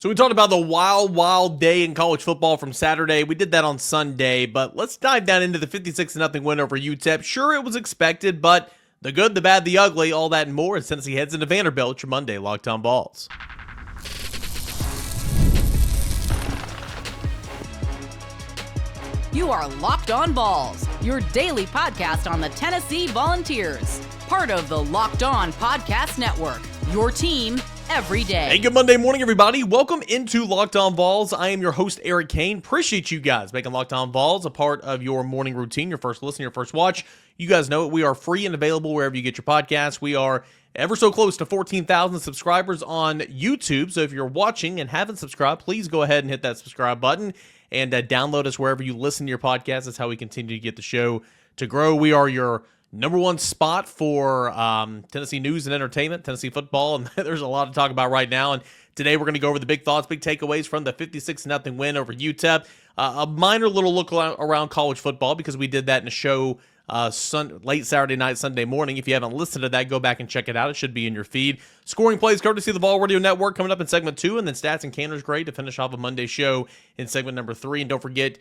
So we talked about the wild, wild day in college football from Saturday. We did that on Sunday, but let's dive down into the 56-0 win over UTEP. Sure, it was expected, but the good, the bad, the ugly, all that and more as Tennessee heads into Vanderbilt. Your Monday Locked On Vols. You are Locked On Vols, your daily podcast on the Tennessee Volunteers. Part of the Locked On Podcast Network, your team every day. Hey, good Monday morning, everybody. Welcome into Locked On Vols. I am your host, Eric Cain. Appreciate you guys making Locked On Vols a part of your morning routine, your first listen, your first watch. You guys know it. We are free and available wherever you get your podcasts. We are ever so close to 14,000 subscribers on YouTube. So if you're watching and haven't subscribed, please go ahead and hit that subscribe button and download us wherever you listen to your podcast. That's how we continue to get the show to grow. We are your number one spot for Tennessee news and entertainment, Tennessee football, and there's a lot to talk about right now. And today we're going to go over the big thoughts, big takeaways from the 56-0 win over UTEP. A minor little look around college football because we did that in a show late Saturday night, Sunday morning. If you haven't listened to that, go back and check it out. It should be in your feed. Scoring plays courtesy of the Vol Radio Network coming up in segment 2, and then stats and Cainer's grade to finish off a Monday show in segment number 3. And don't forget,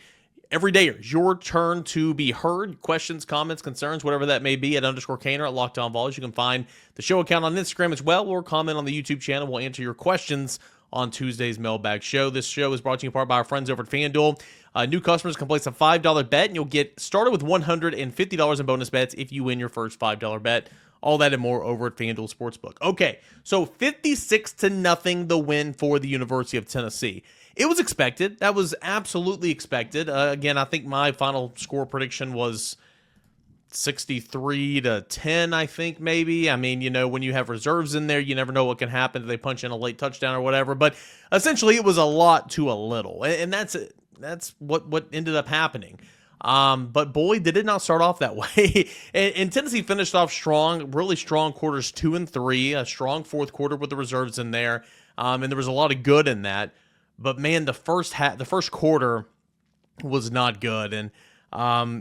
every day is your turn to be heard. Questions, comments, concerns, whatever that may be, at _Cainer at Locked On Vols. You can find the show account on Instagram as well, or comment on the YouTube channel. We'll answer your questions on Tuesday's Mailbag Show. This show is brought to you in part by our friends over at FanDuel. New customers can place a $5 bet, and you'll get started with $150 in bonus bets if you win your first $5 bet. All that and more over at FanDuel Sportsbook. Okay, so 56-0 the win for the University of Tennessee. It was expected. That was absolutely expected. Again, I think my final score prediction was 63-10, I think, maybe. I mean, you know, when you have reserves in there, you never know what can happen if they punch in a late touchdown or whatever. But essentially, it was a lot to a little. And that's what ended up happening. But boy, did it not start off that way. and Tennessee finished off strong, really strong quarters 2 and 3, a strong fourth quarter with the reserves in there. And there was a lot of good in that. But man, the first quarter was not good. And,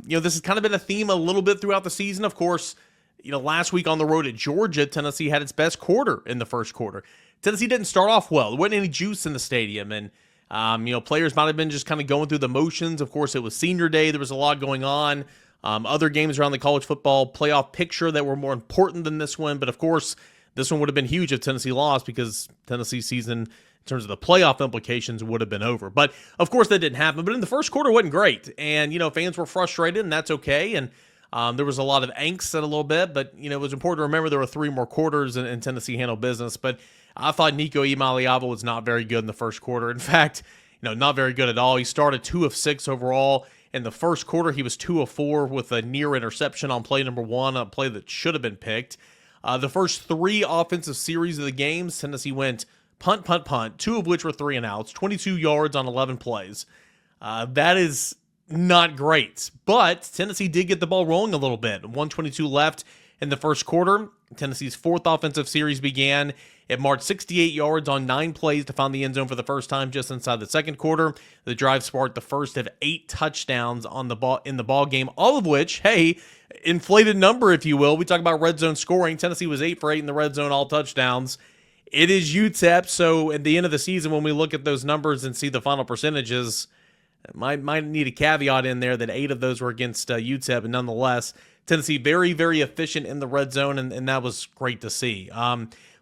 this has kind of been a theme a little bit throughout the season. Of course, last week on the road at Georgia, Tennessee had its best quarter in the first quarter. Tennessee didn't start off well. There wasn't any juice in the stadium. And, players might have been just kind of going through the motions. Of course, it was senior day. There was a lot going on. Other games around the college football playoff picture that were more important than this one. But of course, this one would have been huge if Tennessee lost because Tennessee's season, in terms of the playoff implications, would have been over. But of course that didn't happen. But in the first quarter, it wasn't great. And, fans were frustrated, and that's okay. And there was a lot of angst at a little bit. But, it was important to remember there were 3 more quarters and Tennessee handled business. But I thought Nico Iamalieva was not very good in the first quarter. In fact, not very good at all. He started 2 of 6 overall. In the first quarter, he was 2 of 4 with a near interception on play number 1, a play that should have been picked. The first 3 offensive series of the games, Tennessee went punt, 2 of which were 3 and outs, 22 yards on 11 plays. That is not great, but Tennessee did get the ball rolling a little bit. 1:22 left in the first quarter. Tennessee's 4th offensive series began. It marked 68 yards on 9 plays to find the end zone for the first time just inside the second quarter. The drive sparked the first of 8 touchdowns on the ball in the ball game, all of which, inflated number, if you will. We talk about red zone scoring. Tennessee was 8 for 8 in the red zone, all touchdowns. It is UTEP, so at the end of the season, when we look at those numbers and see the final percentages, might need a caveat in there that 8 of those were against UTEP, and nonetheless, Tennessee very, very efficient in the red zone, and that was great to see.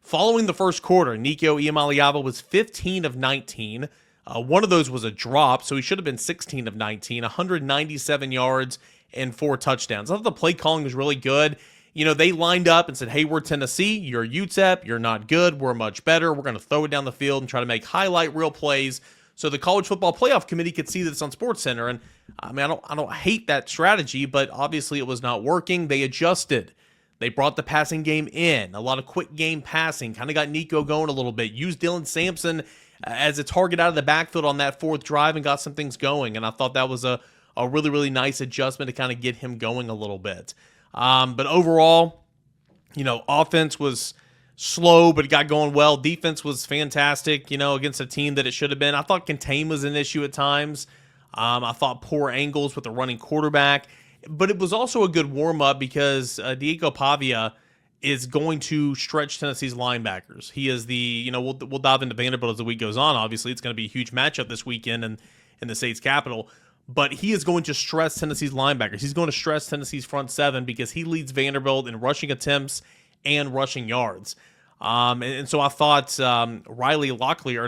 Following the first quarter, Nico Iamalieva was 15 of 19. One of those was a drop, so he should have been 16 of 19, 197 yards and 4 touchdowns. I thought the play calling was really good. They lined up and said, hey, we're Tennessee, you're UTEP, you're not good, we're much better, we're going to throw it down the field and try to make highlight reel plays so the College Football Playoff Committee could see this on SportsCenter. And I mean, I don't hate that strategy, but obviously it was not working. They adjusted. They brought the passing game in, a lot of quick game passing, kind of got Nico going a little bit, used Dylan Sampson as a target out of the backfield on that 4th drive and got some things going. And I thought that was a really, really nice adjustment to kind of get him going a little bit. But overall, offense was slow, but it got going well. Defense was fantastic, against a team that it should have been. I thought contain was an issue at times. I thought poor angles with the running quarterback. But it was also a good warm-up because Diego Pavia is going to stretch Tennessee's linebackers. He is the, we'll dive into Vanderbilt as the week goes on. Obviously, it's going to be a huge matchup this weekend in the state's capital. But he is going to stress Tennessee's linebackers. He's going to stress Tennessee's front seven because he leads Vanderbilt in rushing attempts and rushing yards. And so I thought Skylar Locklear.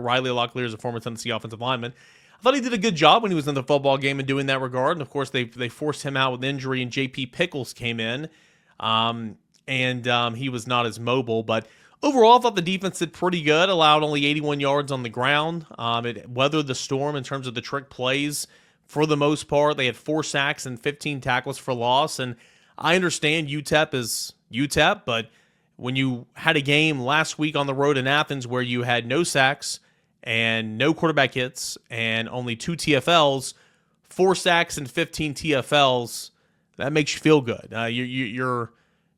Riley Locklear is a former Tennessee offensive lineman. I thought he did a good job when he was in the football game in doing that regard. And, of course, they forced him out with injury, and J.P. Pickles came in. And he was not as mobile. But overall, I thought the defense did pretty good, allowed only 81 yards on the ground. It weathered the storm in terms of the trick plays for the most part. They had 4 sacks and 15 tackles for loss. And I understand UTEP is UTEP, but when you had a game last week on the road in Athens where you had no sacks and no quarterback hits and only 2 TFLs, 4 sacks and 15 TFLs, that makes you feel good.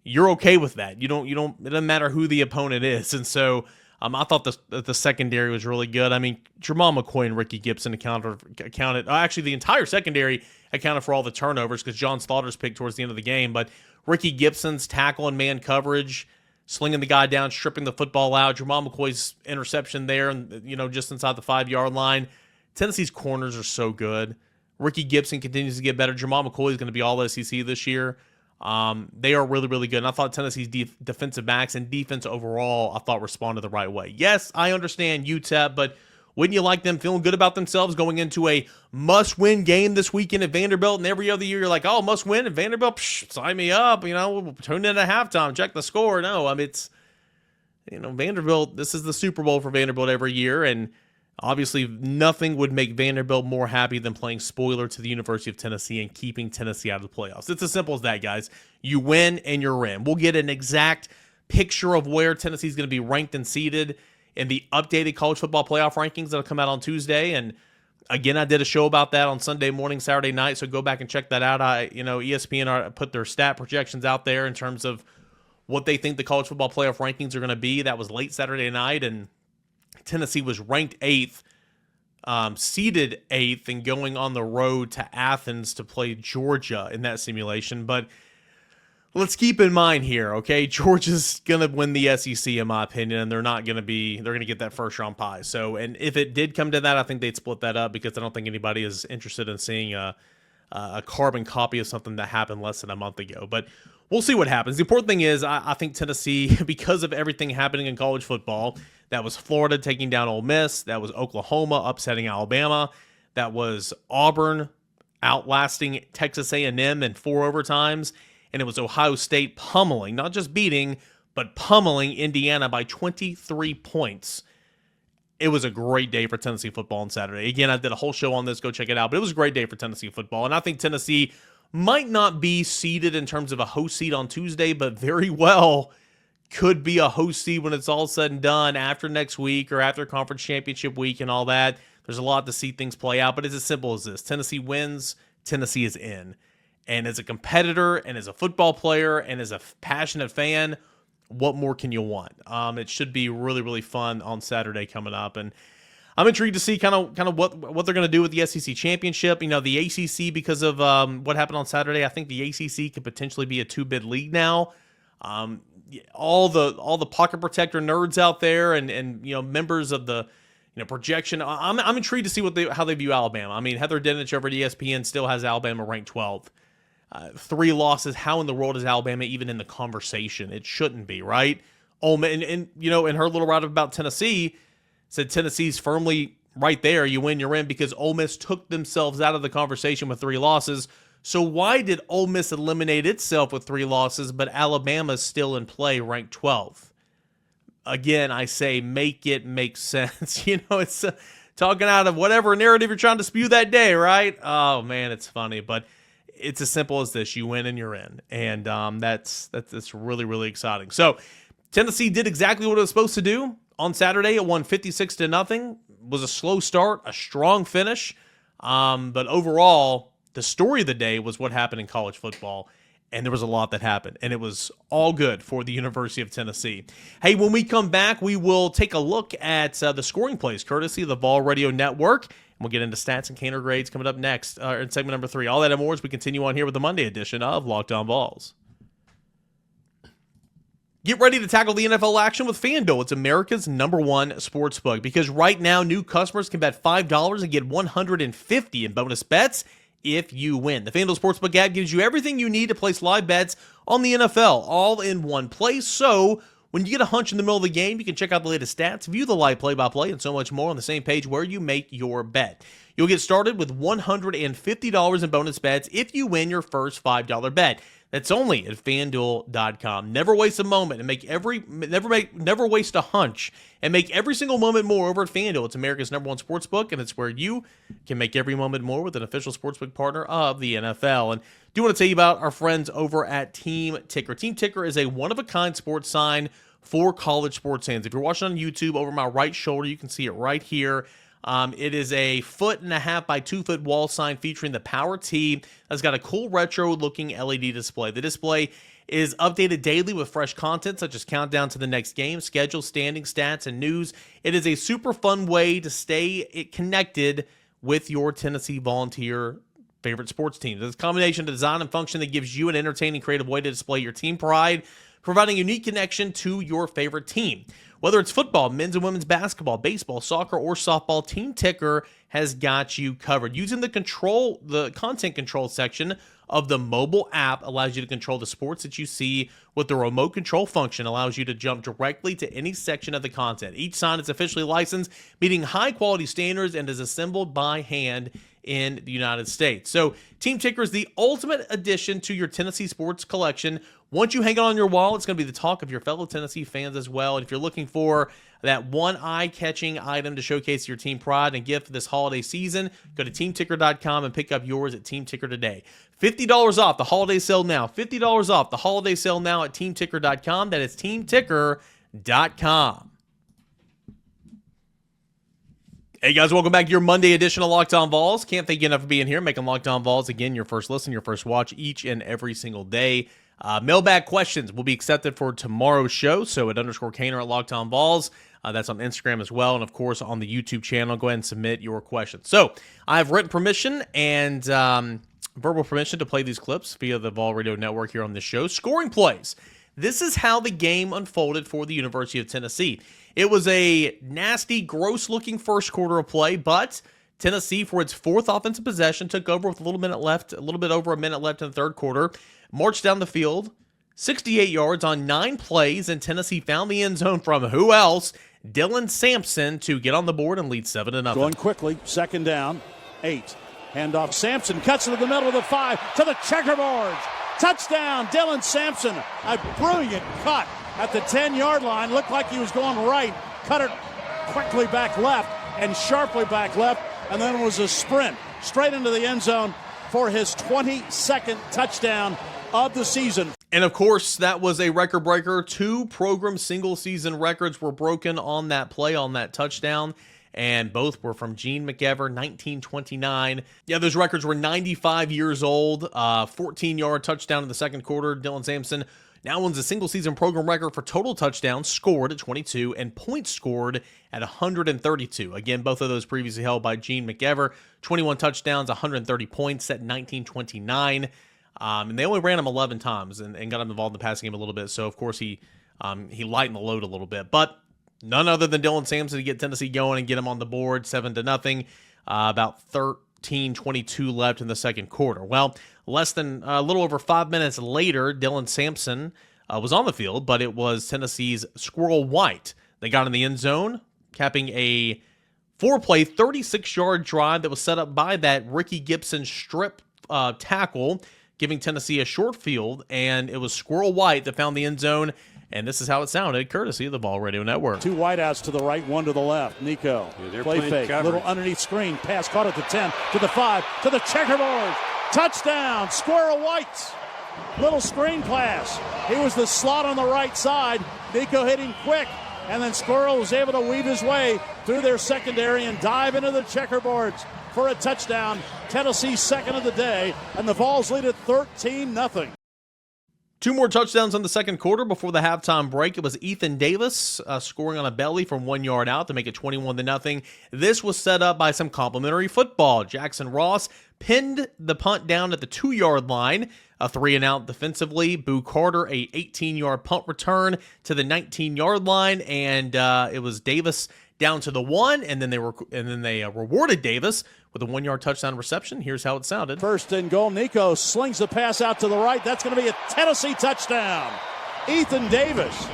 You're okay with that. You don't. It doesn't matter who the opponent is. And so I thought the secondary was really good. I mean, Jamal McCoy and Ricky Gibson accounted. Actually, the entire secondary accounted for all the turnovers because John Slaughter's picked towards the end of the game. But Ricky Gibson's tackle and man coverage, slinging the guy down, stripping the football out. Jamal McCoy's interception there, and just inside the 5-yard line. Tennessee's corners are so good. Ricky Gibson continues to get better. Jamal McCoy is going to be all SEC this year. They are really, really good. And I thought Tennessee's defensive backs and defense overall, I thought responded the right way. Yes, I understand UTEP, but wouldn't you like them feeling good about themselves going into a must-win game this weekend at Vanderbilt? And every other year you're like, oh, must-win at Vanderbilt? Sign me up. We'll tune in at halftime, check the score. No, I mean, it's, Vanderbilt, this is the Super Bowl for Vanderbilt every year. And obviously nothing would make Vanderbilt more happy than playing spoiler to the University of Tennessee and keeping Tennessee out of the playoffs. It's as simple as that, guys. You win and you're in. We'll get an exact picture of where Tennessee's going to be ranked and seated in the updated college football playoff rankings that'll come out on Tuesday. And again, I did a show about that on Sunday morning, Saturday night, so go back and check that out. ESPN put their stat projections out there in terms of what they think the college football playoff rankings are going to be. That was late Saturday night, and Tennessee was ranked 8th, seeded 8th, and going on the road to Athens to play Georgia in that simulation. But let's keep in mind here, okay? Georgia's going to win the SEC, in my opinion, and they're going to get that first round pie. So, and if it did come to that, I think they'd split that up because I don't think anybody is interested in seeing a carbon copy of something that happened less than a month ago. But we'll see what happens. The important thing is I think Tennessee, because of everything happening in college football, that was Florida taking down Ole Miss, that was Oklahoma upsetting Alabama, that was Auburn outlasting Texas A&M in 4 overtimes, and it was Ohio State pummeling, not just beating, but pummeling Indiana by 23 points. It was a great day for Tennessee football on Saturday. Again, I did a whole show on this. Go check it out. But it was a great day for Tennessee football. And I think Tennessee might not be seeded in terms of a host seed on Tuesday, but very well could be a host seed when it's all said and done after next week or after conference championship week and all that. There's a lot to see things play out, but it's as simple as this. Tennessee wins, Tennessee is in. And as a competitor and as a football player and as a passionate fan, what more can you want? It should be really, really fun on Saturday coming up. And I'm intrigued to see kind of what they're going to do with the SEC championship. The ACC, because of what happened on Saturday, I think the ACC could potentially be a 2-bid league now. All the pocket protector nerds out there and members of the projection. I'm intrigued to see how they view Alabama. I mean, Heather Dinich over at ESPN still has Alabama ranked 12th. 3 losses. How in the world is Alabama even in the conversation? It shouldn't be, right? And in her little write-up about Tennessee, said Tennessee's firmly right there. You win, you're in, because Ole Miss took themselves out of the conversation with 3 losses. So why did Ole Miss eliminate itself with 3 losses, but Alabama's still in play, ranked 12th? Again, I say make it make sense. It's talking out of whatever narrative you're trying to spew that day, right? Oh, man, it's funny. But it's as simple as this. You win and you're in. And that's really, really exciting. So Tennessee did exactly what it was supposed to do. On Saturday, it won 56-0. It was a slow start, a strong finish. But overall, the story of the day was what happened in college football. And there was a lot that happened. And it was all good for the University of Tennessee. Hey, when we come back, we will take a look at the scoring plays, courtesy of the Vol Radio Network. And we'll get into stats and Cainer grades coming up next in segment number 3. All that and more as we continue on here with the Monday edition of Locked On Vols. Get ready to tackle the NFL action with FanDuel. It's America's #1 sportsbook because right now new customers can bet $5 and get $150 in bonus bets if you win. The FanDuel Sportsbook app gives you everything you need to place live bets on the NFL all in one place. So when you get a hunch in the middle of the game, you can check out the latest stats, view the live play-by-play, and so much more on the same page where you make your bet. You'll get started with $150 in bonus bets if you win your first $5 bet. That's only at FanDuel.com. Never waste a moment and never waste a hunch and make every single moment more over at FanDuel. It's America's #1 sportsbook, and it's where you can make every moment more with an official sportsbook partner of the NFL. And do want to tell you about our friends over at Team Ticker. Team Ticker is a one-of-a-kind sports sign for college sports fans. If you're watching on YouTube, over my right shoulder, you can see it right here. It is a 1.5 by 2 foot wall sign featuring the Power T that's got a cool retro-looking LED display. The display is updated daily with fresh content such as countdown to the next game, schedule, standing, stats, and news. It is a super fun way to stay connected with your Tennessee Volunteer favorite sports teams. It's a combination of design and function that gives you an entertaining, creative way to display your team pride, providing a unique connection to your favorite team. Whether it's football, men's and women's basketball, baseball, soccer, or softball, Team Ticker has got you covered. Using the content control section of the mobile app allows you to control the sports that you see with the remote control function, allows you to jump directly to any section of the content. Each sign is officially licensed, meeting high quality standards, and is assembled by hand in the United States. So Team Ticker is the ultimate addition to your Tennessee sports collection. Once you hang it on your wall, it's going to be the talk of your fellow Tennessee fans as well. And if you're looking for that one eye-catching item to showcase your team pride and gift this holiday season, go to teamticker.com and pick up yours at Team Ticker today. $50 off the holiday sale now. $50 off the holiday sale now at teamticker.com. That is teamticker.com. Hey guys, welcome back to your Monday edition of Locked On Vols. Can't thank you enough for being here, making Locked On Vols again your first listen, your first watch each and every single day. Mailbag questions will be accepted for tomorrow's show, so at _Cainer at Locked On Vols. That's on Instagram as well, and of course on the YouTube channel. Go ahead and submit your questions. So I have written permission and verbal permission to play these clips via the Vol Radio Network here on this show. Scoring plays. This is how the game unfolded for the University of Tennessee. It was a nasty, gross-looking first quarter of play, but Tennessee, for its fourth offensive possession, took over with a little bit over a minute left in the third quarter, marched down the field, 68 yards on 9 plays, and Tennessee found the end zone from who else? Dylan Sampson to get on the board and lead 7-0. Going quickly, second down, 8. Handoff, Sampson cuts into the middle of the 5 to the checkerboards. Touchdown, Dylan Sampson. A brilliant cut at the 10-yard line. Looked like he was going right. Cut it quickly back left and sharply back left. And then it was a sprint straight into the end zone for his 22nd touchdown of the season. And of course, that was a record breaker. 2 program single-season records were broken on that play, on that touchdown. And both were from Gene McEver, 1929. Yeah, those records were 95 years old. 14-yard touchdown in the second quarter. Dylan Sampson now owns a single-season program record for total touchdowns scored at 22 and points scored at 132. Again, both of those previously held by Gene McEver. 21 touchdowns, 130 points at 1929. And they only ran him 11 times and got him involved in the passing game a little bit. So, of course, he lightened the load a little bit. But none other than Dylan Sampson to get Tennessee going and get him on the board, 7-0. About 13:22 left in the second quarter. Well, a little over 5 minutes later, Dylan Sampson was on the field, but it was Tennessee's Squirrel White. They got in the end zone, capping a 4-play, 36-yard drive that was set up by that Ricky Gibson strip tackle, giving Tennessee a short field, and it was Squirrel White that found the end zone. And this is how it sounded, courtesy of the Vol Radio Network. 2 wideouts to the right, 1 to the left. Nico, play fake, coverage. Little underneath screen, pass caught at the 10, to the 5, to the checkerboard. Touchdown, Squirrel White. Little screen pass. He was the slot on the right side. Nico hitting quick, and then Squirrel was able to weave his way through their secondary and dive into the checkerboards for a touchdown. Tennessee's second of the day, and the Vols lead at 13-0. Two more touchdowns in the second quarter before the halftime break. It was Ethan Davis scoring on a belly from 1 yard out to make it 21-0. This was set up by some complimentary football. Jackson Ross pinned the punt down at the 2-yard line, a 3-and-out defensively. Boo Carter, a 18-yard punt return to the 19-yard line, and it was Davis down to the 1, and then they rewarded Davis with a 1-yard touchdown reception. Here's how it sounded. First and goal. Nico slings the pass out to the right. That's going to be a Tennessee touchdown. Ethan Davis.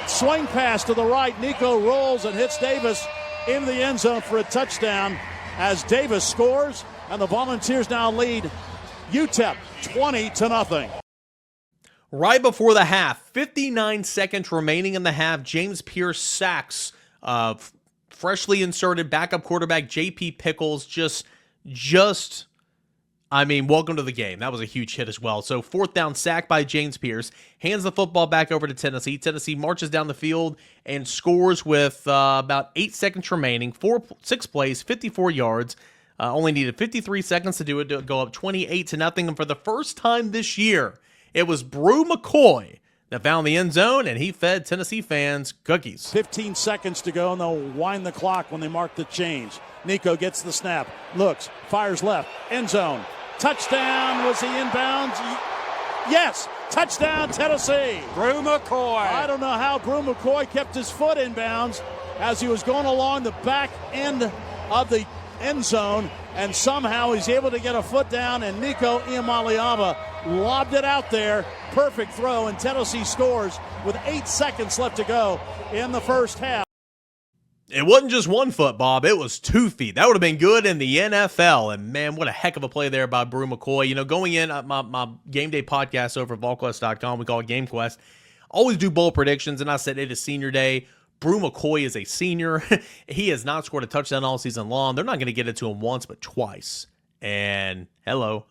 Swing pass to the right. Nico rolls and hits Davis into the end zone for a touchdown as Davis scores, and the Volunteers now lead UTEP 20-0. Right before the half, 59 seconds remaining in the half, James Pierce sacks freshly inserted backup quarterback J.P. Pickles. Welcome to the game. That was a huge hit as well. So 4th down, sack by James Pierce, hands the football back over to Tennessee. Tennessee marches down the field and scores with about 8 seconds remaining, 6 plays, 54 yards. Only needed 53 seconds to do it to go up 28-0. And for the first time this year, it was Brew McCoy that found the end zone, and he fed Tennessee fans cookies. 15 seconds to go, and they'll wind the clock when they mark the change. Nico gets the snap, looks, fires left, end zone. Touchdown. Was he inbounds? Yes. Touchdown, Tennessee. Brew McCoy. I don't know how Brew McCoy kept his foot inbounds as he was going along the back end of the end zone, and somehow he's able to get a foot down, and Nico Iamalieva lobbed it out there. Perfect throw, and Tennessee scores with 8 seconds left to go in the first half. It wasn't just 1 foot, Bob. It was 2 feet. That would have been good in the NFL. And, man, what a heck of a play there by Brew McCoy. You know, going in, my game day podcast over at VolQuest.com, we call it Game Quest, always do bowl predictions, and I said it is senior day. Brew McCoy is a senior. He has not scored a touchdown all season long. They're not going to get it to him once, but twice. And, hello,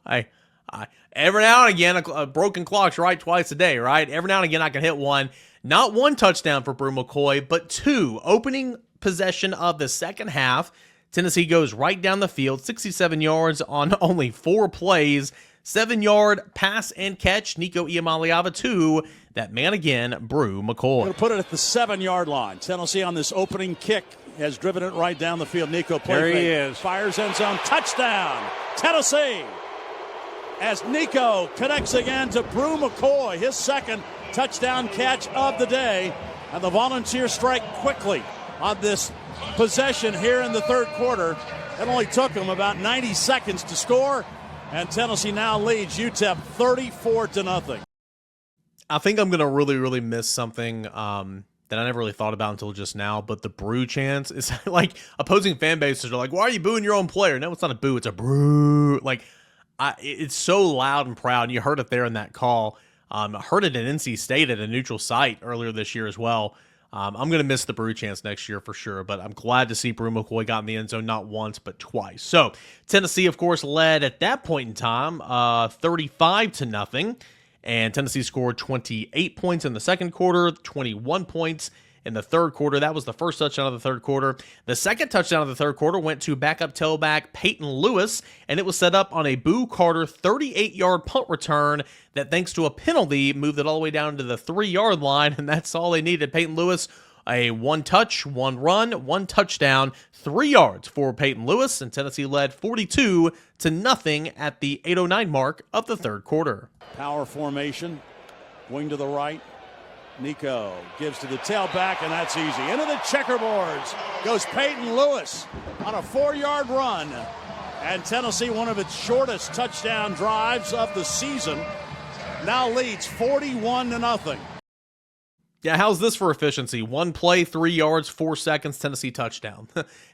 every now and again, a broken clock's right twice a day, right? Every now and again, I can hit one. Not 1 touchdown for Brew McCoy, but 2. Opening possession of the second half, Tennessee goes right down the field, 67 yards on only 4 plays, 7-yard pass and catch. Nico Iamalieva to that man again, Brew McCoy. Going to put it at the 7-yard line. Tennessee on this opening kick has driven it right down the field. Nico there he is. Fires end zone. Touchdown, Tennessee. As Nico connects again to Brew McCoy, his second touchdown catch of the day. And the Volunteers strike quickly on this possession here in the third quarter. It only took them about 90 seconds to score, and Tennessee now leads UTEP 34-0. I think I'm going to really, really miss something that I never really thought about until just now, but the Brew chants is like opposing fan bases are like, why are you booing your own player? No, it's not a boo, it's a Brew. Like, it's so loud and proud, and you heard it there in that call. I heard it at NC State at a neutral site earlier this year as well. I'm going to miss the Brew chance next year for sure, but I'm glad to see Brew McCoy got in the end zone not once but twice. So Tennessee, of course, led at that point in time 35-0, and Tennessee scored 28 points in the second quarter, 21 points in the third quarter. That was the first touchdown of the third quarter. The second touchdown of the third quarter went to backup tailback Peyton Lewis, and it was set up on a Boo Carter 38-yard punt return that, thanks to a penalty, moved it all the way down to the 3-yard line, and that's all they needed. Peyton Lewis, a 1 touch, 1 run, 1 touchdown, 3 yards for Peyton Lewis, and Tennessee led 42-0 at the 8:09 mark of the third quarter. Power formation, wing to the right. Nico gives to the tailback, and that's easy. Into the checkerboards goes Peyton Lewis on a 4-yard run. And Tennessee, one of its shortest touchdown drives of the season, now leads 41-0. Yeah, how's this for efficiency? 1 play, 3 yards, 4 seconds, Tennessee touchdown.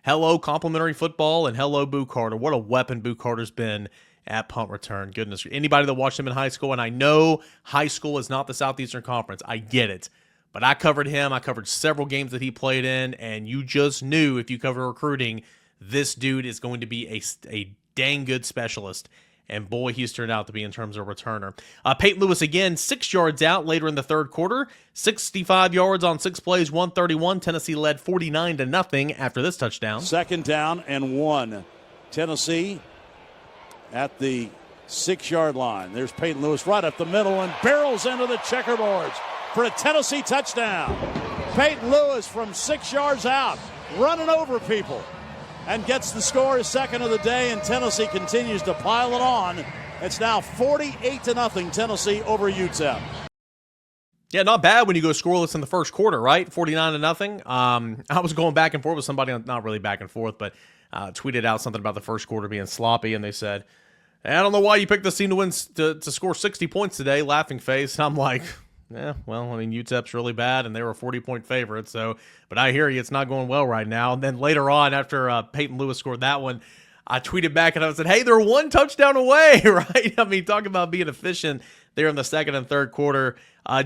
Hello, complimentary football, and hello, Boo Carter. What a weapon Boo Carter's been at punt return. Goodness. Anybody that watched him in high school, and I know high school is not the Southeastern Conference. I get it. But I covered him. I covered several games that he played in, and you just knew if you cover recruiting, this dude is going to be a dang good specialist. And boy, he's turned out to be in terms of returner. Peyton Lewis again, 6 yards out later in the third quarter. 65 yards on 6 plays, 131. Tennessee led 49-0 after this touchdown. 2nd down and 1. Tennessee at the 6-yard line. There's Peyton Lewis right up the middle and barrels into the checkerboards for a Tennessee touchdown. Peyton Lewis from 6 yards out, running over people, and gets the score, his second of the day, and Tennessee continues to pile it on. It's now 48-0 Tennessee over UTEP. Yeah, not bad when you go scoreless in the first quarter, right? 49-0. I was going back and forth with somebody, not really back and forth, but tweeted out something about the first quarter being sloppy, and they said, I don't know why you picked this team to win to score 60 points today, laughing face. And I'm like, yeah, well, I mean, UTEP's really bad, and they were a 40-point favorite, so, but I hear you, it's not going well right now. And then later on, after Peyton Lewis scored that one, I tweeted back and I said, hey, they're one touchdown away, right? I mean, talk about being efficient there in the second and third quarter.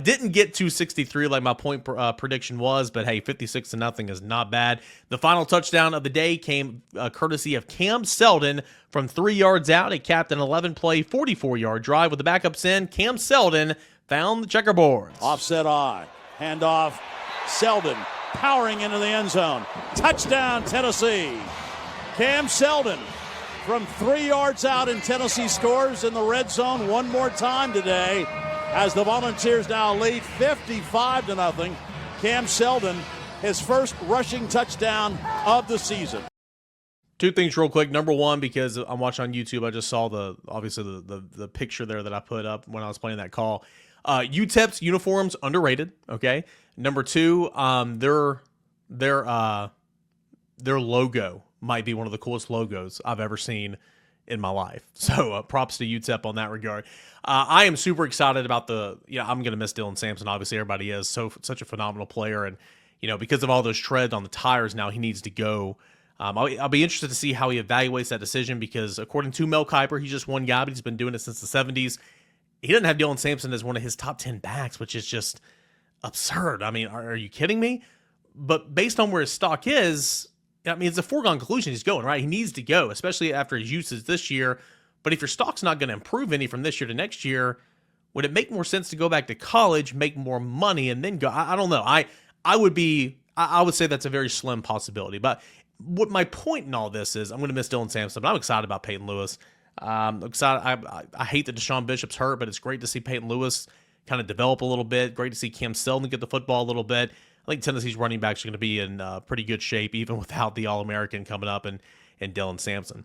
Didn't get to 63 like my point prediction was, but hey, 56-0 is not bad. The final touchdown of the day came courtesy of Cam Seldon from 3 yards out. It capped an 11-play, 44-yard drive with the backups in. Cam Seldon found the checkerboards. Offset eye, handoff, Seldon powering into the end zone. Touchdown, Tennessee. Cam Seldon from 3 yards out, and Tennessee scores in the red zone one more time today as the Volunteers now lead 55-0. Cam Seldon, his first rushing touchdown of the season. Two things real quick. Number one, because I'm watching on YouTube, I just saw the picture there that I put up when I was playing that call. UTEP's uniforms underrated. Okay. Number two, their logo might be one of the coolest logos I've ever seen in my life. So props to UTEP on that regard. I am super excited about I'm going to miss Dylan Sampson. Obviously, everybody is. Such a phenomenal player. And, because of all those treads on the tires now, he needs to go. I'll be interested to see how he evaluates that decision because according to Mel Kiper, he's just one guy, but he's been doing it since the 70s. He doesn't have Dylan Sampson as one of his top 10 backs, which is just absurd. I mean, are you kidding me? But based on where his stock is, I mean, it's a foregone conclusion he's going, right? He needs to go, especially after his usage this year. But if your stock's not going to improve any from this year to next year, would it make more sense to go back to college, make more money, and then go? I don't know. I would say that's a very slim possibility. But what my point in all this is, I'm going to miss Dylan Sampson, but I'm excited about Peyton Lewis. I'm excited. I hate that Deshaun Bishop's hurt, but it's great to see Peyton Lewis kind of develop a little bit. Great to see Cam Seldon get the football a little bit. I think Tennessee's running backs are going to be in pretty good shape, even without the All-American coming up and Dylan Sampson.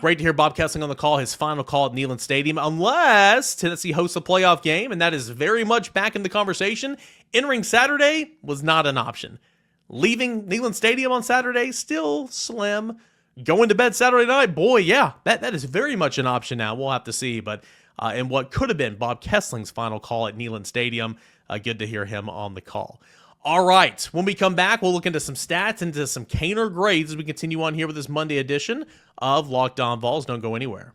Great to hear Bob Kessling on the call, his final call at Neyland Stadium, unless Tennessee hosts a playoff game, and that is very much back in the conversation. Entering Saturday was not an option. Leaving Neyland Stadium on Saturday, still slim. Going to bed Saturday night, boy, yeah, that is very much an option now. We'll have to see, but in what could have been Bob Kessling's final call at Neyland Stadium, good to hear him on the call. All right, when we come back, we'll look into some stats, into some Cainer grades as we continue on here with this Monday edition of Locked On Vols. Don't go anywhere.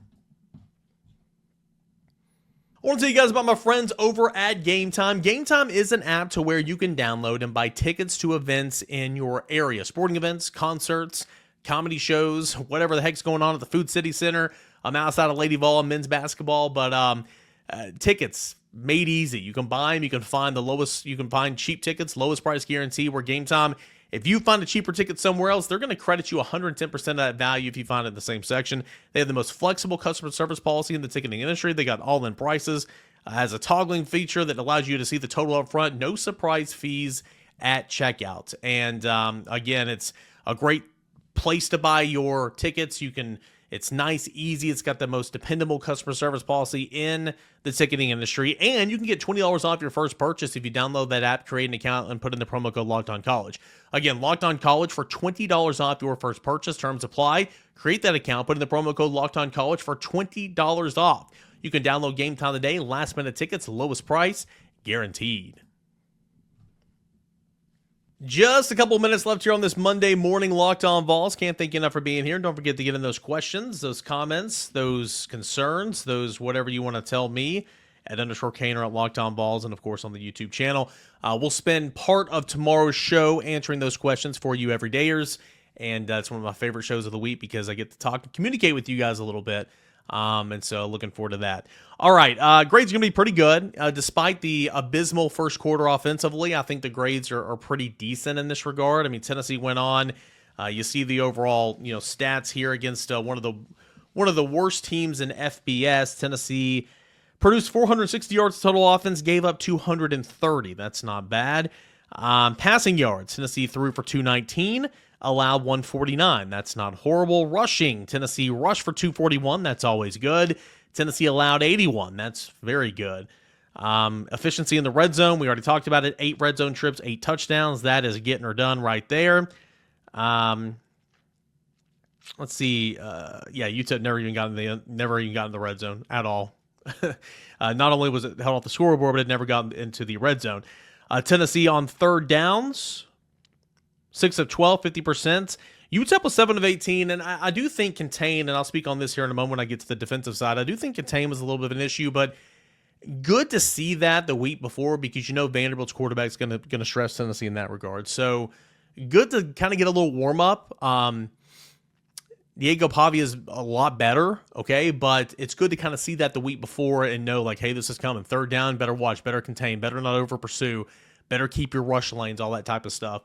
I want to tell you guys about my friends over at Game Time. Game Time is an app to where you can download and buy tickets to events in your area. Sporting events, concerts, comedy shows, whatever the heck's going on at the Food City Center. I'm outside of Lady Vol and men's basketball, but tickets made easy. You can buy them. You can find cheap tickets, lowest price guarantee. Where Game Time, if you find a cheaper ticket somewhere else, they're going to credit you 110% of that value if you find it in the same section. They have the most flexible customer service policy in the ticketing industry. They got all-in prices. Has a toggling feature that allows you to see the total up front. No surprise fees at checkout. And again, it's a great place to buy your tickets. It's nice, easy. It's got the most dependable customer service policy in the ticketing industry. And you can get $20 off your first purchase if you download that app, create an account, and put in the promo code LOCKEDONCollege. Again, Locked On College for $20 off your first purchase. Terms apply. Create that account, put in the promo code LOCKEDONCollege for $20 off. You can download Game Time today. Last-minute tickets, lowest price, guaranteed. Just a couple minutes left here on this Monday morning Locked On Vols. Can't thank you enough for being here. Don't forget to get in those questions, those comments, those concerns, those whatever you want to tell me at _Cainer at Locked On Vols, and of course on the YouTube channel. We'll spend part of tomorrow's show answering those questions for you everydayers, and it's one of my favorite shows of the week because I get to talk and communicate with you guys a little bit. And so looking forward to that. All right, grades are going to be pretty good. Despite the abysmal first quarter offensively, I think the grades are pretty decent in this regard. I mean, Tennessee went on. You see the overall stats here against one of one of the worst teams in FBS. Tennessee produced 460 yards total offense, gave up 230. That's not bad. Passing yards, Tennessee threw for 219, allowed 149. That's not horrible. Rushing, Tennessee rushed for 241. That's always good. Tennessee allowed 81. That's very good. Efficiency in the red zone, we already talked about it. 8 red zone trips, 8 touchdowns. That is getting her done right there. Let's see. UTEP never even got in the red zone at all. Not only was it held off the scoreboard, but it never got into the red zone. Tennessee on third downs, 6 of 12, 50%. UTEP was 7 of 18, and I do think contain, and I'll speak on this here in a moment when I get to the defensive side. I do think contain was a little bit of an issue, but good to see that the week before, because Vanderbilt's quarterback is going to stress Tennessee in that regard. So good to kind of get a little warm up. Diego Pavia is a lot better, okay, but it's good to kind of see that the week before and know, like, hey, this is coming. Third down, better watch, better contain, better not over pursue, better keep your rush lanes, all that type of stuff.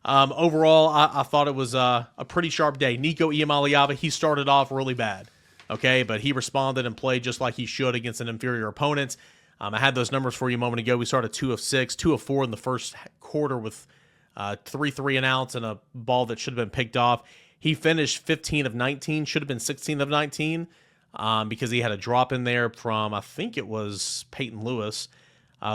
Overall, I thought it was a pretty sharp day. Nico Iamalieva, he started off really bad, okay, but he responded and played just like he should against an inferior opponent. I had those numbers for you a moment ago. We started 2 of 6, 2 of 4 in the first quarter with 3 and outs and a ball that should have been picked off. He finished 15 of 19, should have been 16 of 19, because he had a drop in there from, I think it was Peyton Lewis.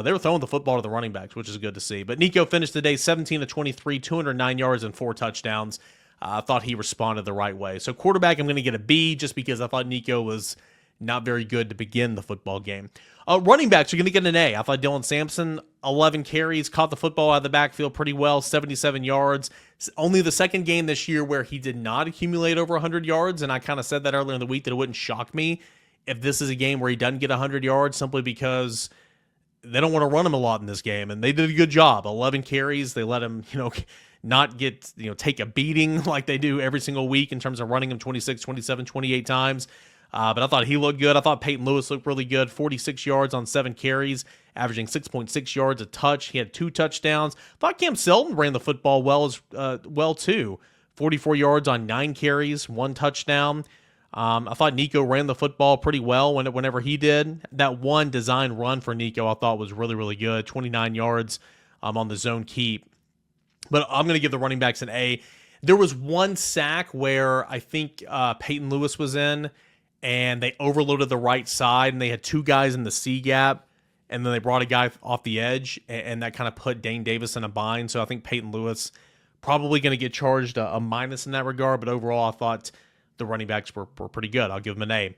They were throwing the football to the running backs, which is good to see. But Nico finished the day 17 of 23, 209 yards and 4 touchdowns. I thought he responded the right way. So quarterback, I'm going to get a B just because I thought Nico was not very good to begin the football game. Running backs are going to get an A. I thought Dylan Sampson, 11 carries, caught the football out of the backfield pretty well, 77 yards. It's only the second game this year where he did not accumulate over 100 yards, and I kind of said that earlier in the week that it wouldn't shock me if this is a game where he doesn't get 100 yards simply because they don't want to run him a lot in this game, and they did a good job. 11 carries. They let him, not get, take a beating like they do every single week in terms of running him 26, 27, 28 times. But I thought he looked good. I thought Peyton Lewis looked really good. 46 yards on 7 carries, averaging 6.6 yards a touch. He had 2 touchdowns. I thought Cam Seldon ran the football well too. 44 yards on 9 carries, 1 touchdown. I thought Nico ran the football pretty well whenever he did. That one design run for Nico I thought was really, really good. 29 yards on the zone keep. But I'm going to give the running backs an A. There was one sack where I think Peyton Lewis was in, and they overloaded the right side, and they had 2 guys in the C gap, and then they brought a guy off the edge, and that kind of put Dane Davis in a bind. So I think Peyton Lewis probably going to get charged a minus in that regard, but overall I thought the running backs were pretty good. I'll give them an A.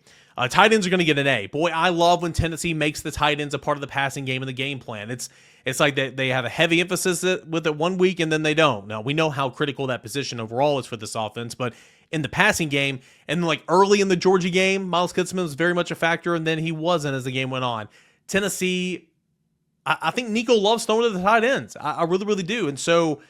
Tight ends are going to get an A. Boy, I love when Tennessee makes the tight ends a part of the passing game and the game plan. It's like they have a heavy emphasis with it one week and then they don't. Now, we know how critical that position overall is for this offense, but in the passing game, and like early in the Georgia game, Miles Kitzman was very much a factor, and then he wasn't as the game went on. Tennessee, I think Nico loves throwing to the tight ends. I really, really do. And so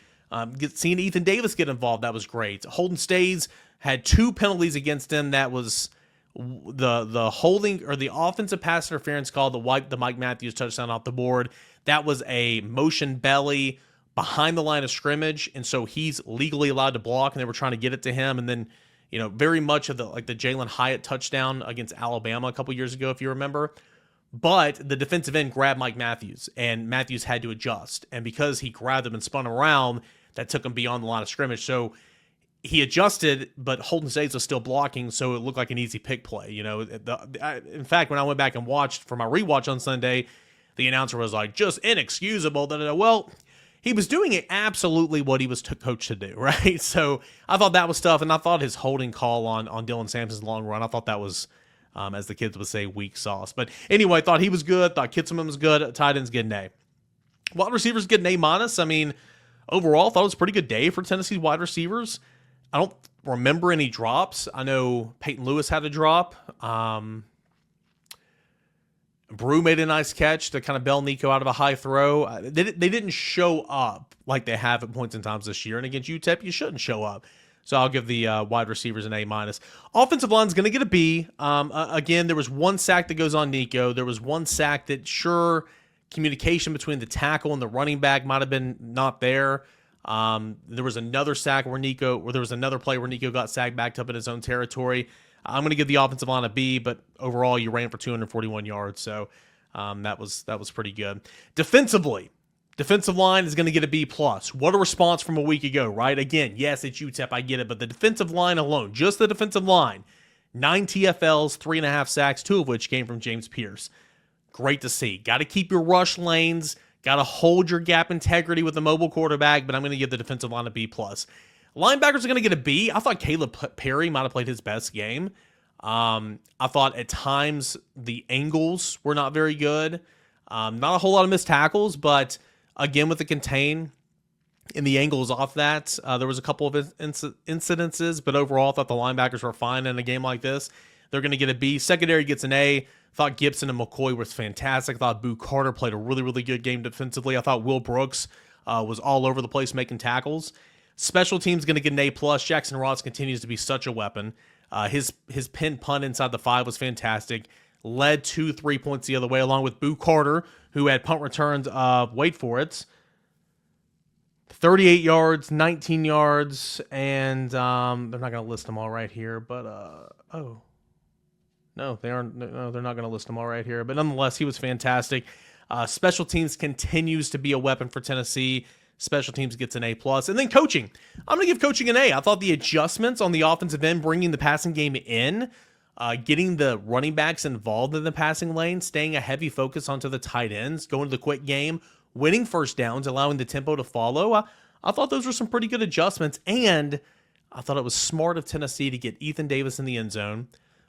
seeing Ethan Davis get involved, that was great. Holden Stays had 2 penalties against him. That was the holding or the offensive pass interference call that wiped the Mike Matthews touchdown off the board. That was a motion belly behind the line of scrimmage, and so he's legally allowed to block, and they were trying to get it to him. And then, very much of the Jalen Hyatt touchdown against Alabama a couple years ago, if you remember. But the defensive end grabbed Mike Matthews, and Matthews had to adjust. And because he grabbed him and spun around, that took him beyond the line of scrimmage. So he adjusted, but Holden Stays was still blocking, so it looked like an easy pick play. In fact, when I went back and watched for my rewatch on Sunday, the announcer was like, just inexcusable. Well, he was doing absolutely what he was coached to do, right? So I thought that was tough, and I thought his holding call on Dylan Sampson's long run, I thought that was, as the kids would say, weak sauce. But anyway, I thought he was good. Thought Kitzman was good. Tight ends get an A. Wide receivers get an A-. I mean, overall, I thought it was a pretty good day for Tennessee's wide receivers. I don't remember any drops. I know Peyton Lewis had a drop. Brew made a nice catch to kind of bail Nico out of a high throw. They didn't show up like they have at points in times this year. And against UTEP, you shouldn't show up. So I'll give the wide receivers an A-. Offensive line's going to get a B. Again, there was one sack that goes on Nico. There was one sack that, sure, communication between the tackle and the running back might have been not there. There was another sack there was another play where Nico got sacked backed up in his own territory. I'm going to give the offensive line a B, but overall you ran for 241 yards, so that was pretty good. Defensively, defensive line is going to get a B+. What a response from a week ago, right? Again, yes, it's UTEP, I get it, but the defensive line alone, just the defensive line, 9 TFLs, 3.5 sacks, 2 of which came from James Pierce. Great to see. Got to keep your rush lanes, got to hold your gap integrity with a mobile quarterback, but I'm going to give the defensive line a B+. Linebackers are going to get a B. I thought Caleb Perry might have played his best game. I thought at times the angles were not very good. Not a whole lot of missed tackles, but again, with the contain and the angles off that, there was a couple of incidences, but overall I thought the linebackers were fine in a game like this. They're going to get a B. Secondary gets an A. Thought Gibson and McCoy was fantastic. I thought Boo Carter played a really, really good game defensively. I thought Will Brooks was all over the place making tackles. Special teams going to get an A+. Jackson Ross continues to be such a weapon. His pin punt inside the 5 was fantastic. Led to 3 points the other way, along with Boo Carter, who had punt returns of, wait for it, 38 yards, 19 yards, and they're not going to list them all right here, but, no, they aren't. No, they're not going to list them all right here. But nonetheless, he was fantastic. Special teams continues to be a weapon for Tennessee. Special teams gets an A+. And then coaching. I'm going to give coaching an A. I thought the adjustments on the offensive end, bringing the passing game in, getting the running backs involved in the passing lane, staying a heavy focus onto the tight ends, going to the quick game, winning first downs, allowing the tempo to follow. I thought those were some pretty good adjustments. And I thought it was smart of Tennessee to get Ethan Davis in the end zone.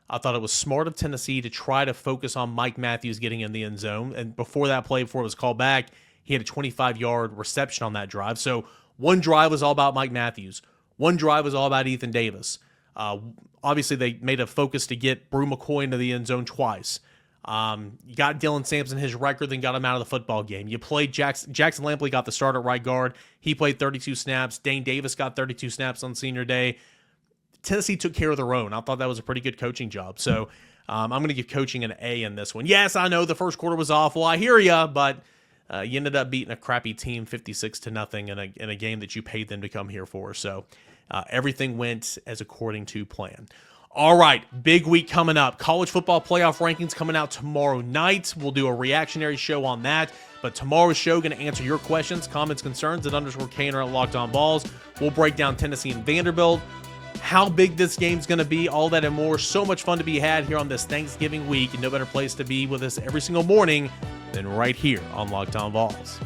I thought it was smart of Tennessee to try to focus on Mike Matthews getting in the end zone. And before that play, before it was called back, he had a 25-yard reception on that drive. So one drive was all about Mike Matthews. One drive was all about Ethan Davis. Obviously, they made a focus to get Brew McCoy into the end zone twice. You got Dylan Sampson his record, then got him out of the football game. You played Jackson Lampley got the start at right guard. He played 32 snaps. Dane Davis got 32 snaps on senior day. Tennessee took care of their own. I thought that was a pretty good coaching job. So I'm going to give coaching an A in this one. Yes, I know the first quarter was awful. I hear you, but you ended up beating a crappy team 56-0 in a game that you paid them to come here for. So everything went as according to plan. All right, big week coming up. College football playoff rankings coming out tomorrow night. We'll do a reactionary show on that. But tomorrow's show going to answer your questions, comments, concerns at _Cainer at Locked On Vols. We'll break down Tennessee and Vanderbilt, how big this game's going to be, all that and more. So much fun to be had here on this Thanksgiving week, and no better place to be with us every single morning than right here on Locked On Vols.